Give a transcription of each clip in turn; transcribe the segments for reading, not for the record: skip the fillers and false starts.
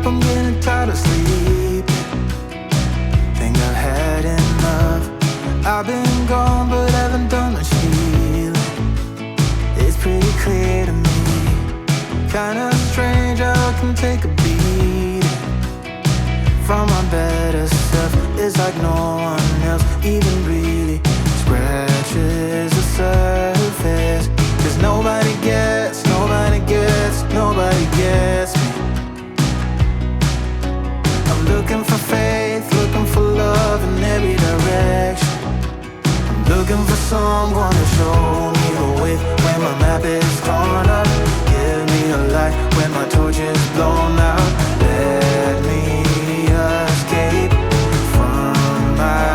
I'm getting tired of sleeping. Think I've had enough. I've been gone but haven't done much healing. It's pretty clear to me, kinda strange how I can take a beating from my better self. It's like no one else even really scratches the surface. 'Cause nobody gets me. I'm looking for faith, looking for love in every direction. I'm looking for someone to show me the way when my map is torn up. Give me a light when my torch is blown out. Let me escape from my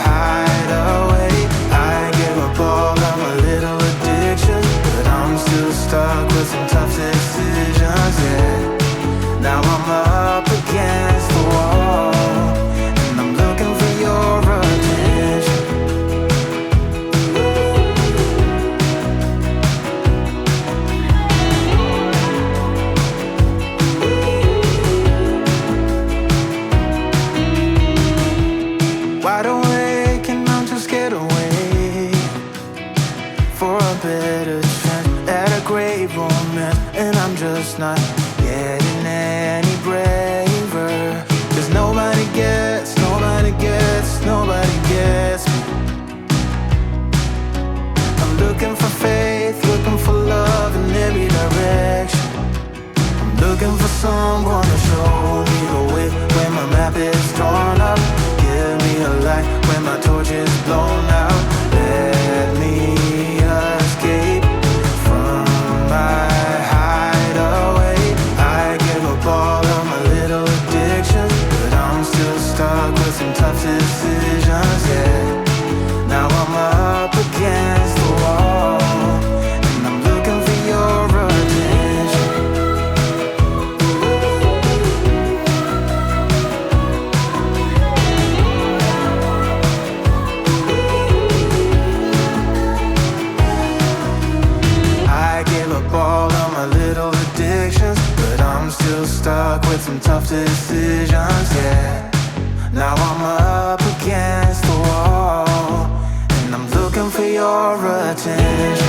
hideaway. I give up all of my little addictions, but I'm still stuck with some tough decisions, yeah. Now I'm up against the wall, and I'm looking for your attention. Wide awake and I'm just scared away for a better chance at a great romance, and I'm just not getting any braver. 'Cause nobody gets me. I'm looking for faith, looking for love in every direction. I'm looking for someone to show me the way when my map is torn up. Give me a light when my torch is blown out. Let me escape from my hideaway. I give up all of my little addictions, but I'm still stuck with some tough decisions, yeah. Now I'm up against the wall, and I'm looking for your attention. I give up all of my little addictions, but I'm still stuck with some tough decisions, yeah. Now I'm up against the wall, and I'm looking for your attention.